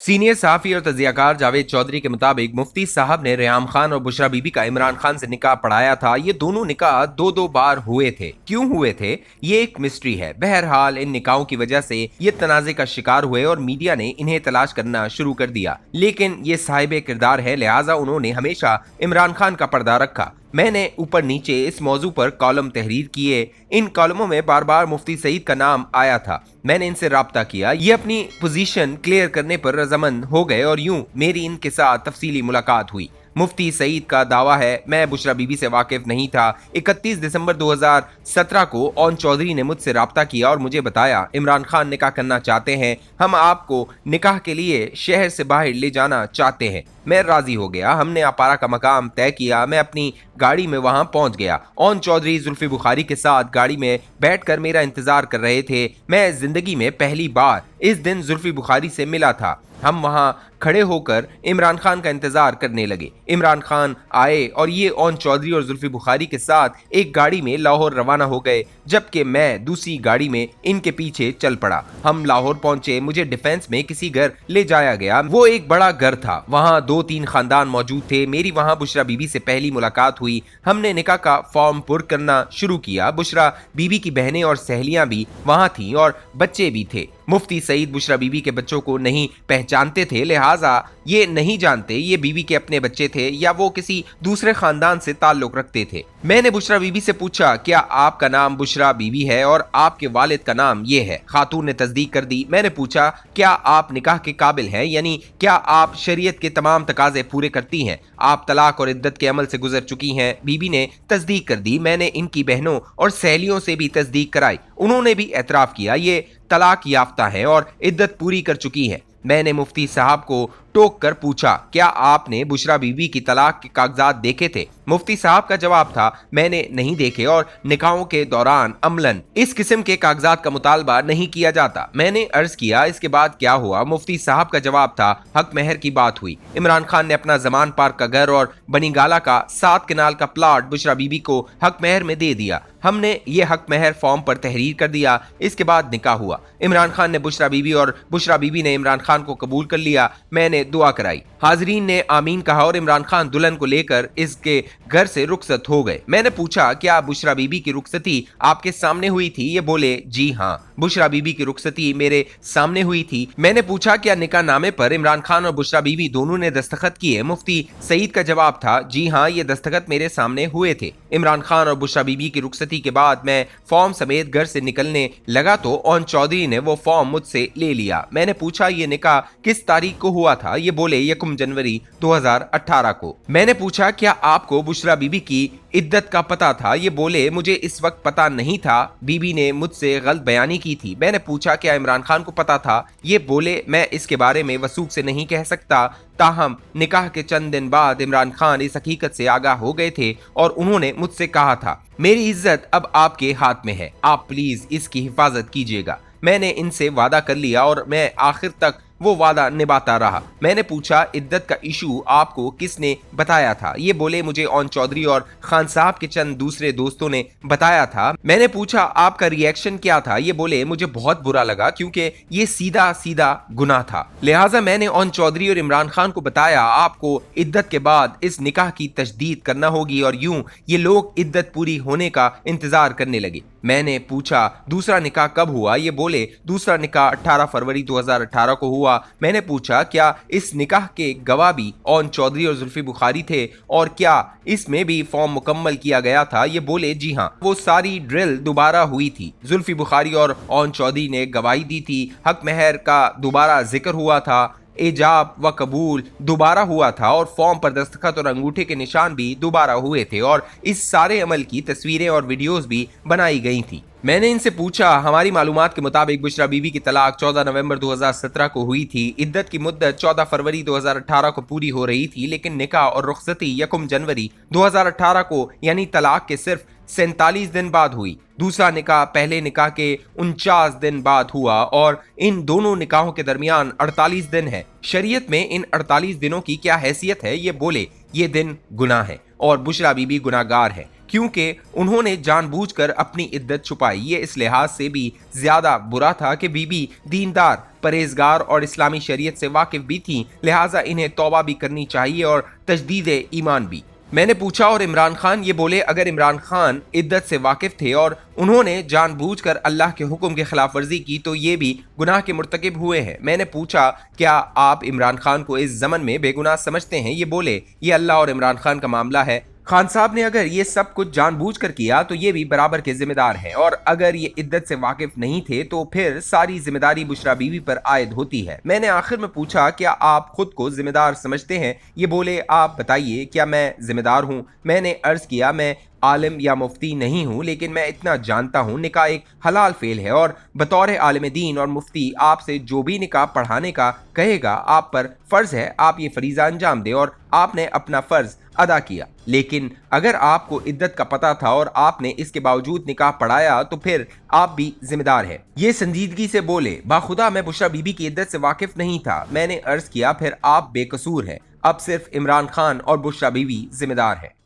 Senior सहाफी और तजियाकार जावेद चौधरी के मुताबिक मुफ्ती साहब ने रेहाम खान और बुशरा बीबी का इमरान खान से निकाह पढ़ाया था। ये दोनों निकाह दो दो बार हुए थे। क्यों हुए थे ये एक मिस्ट्री है। बहरहाल इन निकाहों की वजह से ये तनाज़े का शिकार हुए और मीडिया ने इन्हें तलाश करना शुरू कर दिया, लेकिन ये साहिब किरदार है, लिहाजा उन्होंने हमेशा इमरान खान का पर्दा रखा। मैंने ऊपर नीचे इस मौजू पर कॉलम तहरीर किए। इन कॉलमों में बार बार मुफ्ती सईद का नाम आया था। मैंने इनसे राब्ता किया, ये अपनी पोजीशन क्लियर करने पर रजामंद हो गए और यूं मेरी इनके साथ तफसीली मुलाकात हुई। मुफ्ती सईद का दावा है मैं बुशरा बीबी से वाकिफ नहीं था। 31 दिसंबर 2017 को ओन चौधरी ने मुझसे राब्ता किया और मुझे बताया इमरान खान निकाह करना चाहते हैं, हम आपको निकाह के लिए शहर से बाहर ले जाना चाहते हैं। मैं राजी हो गया। हमने अपारा का मकाम तय किया। मैं अपनी गाड़ी में वहां पहुंच गया। ओन चौधरी जुल्फी बुखारी के साथ गाड़ी में बैठकर मेरा इंतजार कर रहे थे। मैं जिंदगी में पहली बार इस दिन जुल्फी बुखारी से मिला था। हम वहां खड़े होकर इमरान खान का इंतजार करने लगे। इमरान खान आए और ये ओन चौधरी और जुल्फी बुखारी के साथ एक गाड़ी में लाहौर रवाना हो गए, जबकि मैं दूसरी गाड़ी में इनके पीछे चल पड़ा। हम लाहौर पहुंचे। मुझे डिफेंस में किसी घर ले जाया गया। वो एक बड़ा घर था, वहां 2-3 खानदान मौजूद थे। मेरी वहां बुशरा बीबी से पहली मुलाकात हुई। हमने निकाह का फॉर्म पुर करना शुरू किया। बुशरा बीबी की बहनें और सहेलियां भी वहां थीं और बच्चे भी थे। मुफ्ती सईद बुशरा बीबी के बच्चों को नहीं पहचानते थे, लिहाजा ये नहीं जानते ये बीबी के अपने बच्चे थे या वो किसी दूसरे खानदान से ताल्लुक रखते थे। मैंने बुशरा बीबी से पूछा क्या आपका नाम बुशरा बीबी है और आपके वालिद का नाम ये है? खातून ने तस्दीक कर दी। मैंने पूछा क्या आप निकाह के काबिल हैं, यानी क्या आप शरीयत के तमाम तकाजे पूरे करती हैं, आप तलाक और इद्दत के अमल से गुजर चुकी हैं? बीबी ने तस्दीक कर दी। मैंने इनकी बहनों और सहेलियों से भी तस्दीक कराई। उन्होंने भी एतराफ किया ये तलाक याफ्ता है और इद्दत पूरी कर चुकी है। मैंने मुफ्ती साहब को टोक कर पूछा क्या आपने बुशरा बीबी की तलाक के कागजात देखे थे? मुफ्ती साहब का जवाब था मैंने नहीं देखे और निकाहों के दौरान अमलन इस किस्म के कागजात का मुतालबा नहीं किया जाता। मैंने अर्ज किया इसके बाद क्या हुआ? मुफ्ती साहब का जवाब था हक महर की बात हुई। इमरान खान ने अपना जमान पार्क का घर और बनीगाला का 7 कनाल का प्लाट बुशरा बीबी को हक महर में दे दिया। हमने ये हक महर फॉर्म पर तहरीर कर दिया। इसके बाद निकाह हुआ। इमरान खान ने बुशरा बीबी और बुशरा बीबी ने इमरान खान को कबूल कर लिया। मैंने दुआ कराई। हाजरीन ने आमीन कहा और इमरान खान दुल्हन को लेकर इसके घर से रुखसत हो गए। मैंने पूछा क्या बुशरा बीबी की रुखसती आपके सामने हुई थी? ये बोले जी हाँ, बुशरा बीबी की रुखसती मेरे सामने हुई थी। मैंने पूछा क्या निकाह नामे पर इमरान खान और बुशरा बीबी दोनों ने दस्तखत किए? मुफ्ती सईद का जवाब था जी हाँ, ये दस्तखत मेरे सामने हुए थे। इमरान खान और बुशरा बीबी की रुखसती के बाद मैं फॉर्म समेत घर से निकलने लगा तो ओन चौधरी ने वो फॉर्म मुझसे ले लिया। मैंने पूछा ये निकाह किस तारीख को हुआ था? ये बोले 1 जनवरी 2018 को। मैंने पूछा क्या आपको बुशरा बीबी की इद्दत का पता था? ये बोले मुझे इस वक्त पता नहीं था, बीबी ने मुझसे गलत बयानी की थी। मैंने पूछा क्या इमरान खान को पता था? ये बोले मैं इसके बारे में वसूख से नहीं कह सकता, ताहम निकाह के चंद दिन बाद इमरान खान इस हकीकत से आगाह हो गए थे और उन्होंने मुझसे कहा था मेरी इज्जत अब आपके हाथ में है, आप प्लीज इसकी हिफाजत कीजिएगा। मैंने इनसे वादा कर लिया और मैं आखिर तक वो वादा निभाता रहा। मैंने पूछा इद्दत का इशू आपको किसने बताया था? ये बोले मुझे ओन चौधरी और खान साहब के चंद दूसरे दोस्तों ने बताया था। मैंने पूछा आपका रिएक्शन क्या था? ये बोले मुझे बहुत बुरा लगा क्योंकि ये सीधा सीधा गुनाह था, लिहाजा मैंने ओन चौधरी और इमरान खान को बताया आपको इद्दत के बाद इस निकाह की तजदीद करना होगी और यूं ये लोग इद्दत पूरी होने का इंतजार करने लगे। मैंने पूछा दूसरा निकाह कब हुआ? ये बोले दूसरा निकाह 18 फरवरी 2018 को हुआ। मैंने पूछा क्या इस निकाह के गवाह भी ओन चौधरी और जुल्फी बुखारी थे और क्या इसमें भी फॉर्म मुकम्मल किया गया था? ये बोले जी हाँ, वो सारी ड्रिल दोबारा हुई थी। जुल्फी बुखारी और ओन चौधरी ने गवाही दी थी। हक महर का दोबारा जिक्र हुआ था, एजाब व कबूल दोबारा हुआ था और फॉर्म पर दस्तखत और अंगूठे के निशान भी दोबारा हुए थे और इस सारे अमल की तस्वीरें और वीडियोस भी बनाई गई थी। मैंने इनसे पूछा हमारी मालूमात के मुताबिक बुशरा बीबी की तलाक 14 नवंबर 2017 को हुई थी। इद्दत की मुद्दत 14 फरवरी 2018 को पूरी हो रही थी, लेकिन निकाह और रुखसती 1 जनवरी 2018 को यानी तलाक के सिर्फ 47 दिन बाद हुई। दूसरा निकाह पहले निकाह के 49 दिन बाद हुआ और इन दोनों निकाहों के दरमियान 48 दिन है। शरीयत में इन 48 दिनों की क्या हैसियत है? ये बोले ये दिन गुनाह है और बुशरा बीबी गुनाहगार है। क्योंकि उन्होंने जानबूझकर अपनी इद्दत छुपाई। ये इस लिहाज से भी ज्यादा बुरा था कि बीबी दीनदार, परहेजगार और इस्लामी शरीयत से वाकिफ भी थी, लिहाजा इन्हें तौबा भी करनी चाहिए और तजदीद ईमान भी। मैंने पूछा और इमरान खान ये बोले, अगर इमरान खान इद्दत से वाकिफ थे और उन्होंने जानबूझकर अल्लाह के हुक्म की खिलाफ वर्जी की तो ये भी गुनाह के मुर्तकिब हुए हैं। मैंने पूछा, क्या आप इमरान खान को इस जमन में बेगुनाह समझते हैं? ये बोले, ये अल्लाह और इमरान खान का मामला है। खान साहब ने अगर ये सब कुछ जानबूझकर किया तो ये भी बराबर के जिम्मेदार हैं, और अगर ये इद्दत से वाकिफ नहीं थे तो फिर सारी जिम्मेदारी बुशरा बीवी पर आयद होती है। मैंने आखिर में पूछा, क्या आप खुद को जिम्मेदार समझते हैं? ये बोले, आप बताइए, क्या मैं जिम्मेदार हूँ? मैंने अर्ज किया, मैं आलिम या मुफ्ती नहीं हूँ, लेकिन मैं इतना जानता हूँ निकाह एक हलाल फेल है, और बतौर आलिम दीन और मुफ्ती आपसे जो भी निकाह पढ़ाने का कहेगा आप पर फर्ज है आप ये फरीजा अंजाम दे, और आपने अपना फर्ज अदा किया। लेकिन अगर आपको इद्दत का पता था और आपने इसके बावजूद निकाह पढ़ाया तो फिर आप भी जिम्मेदार है। ये संजीदगी से बोले, बाखुदा मैं बुशरा बीबी की इद्दत से वाकिफ नहीं था। मैंने अर्ज किया, फिर आप बेकसूर हैं, अब सिर्फ इमरान खान और बुशरा बीबी जिम्मेदार है।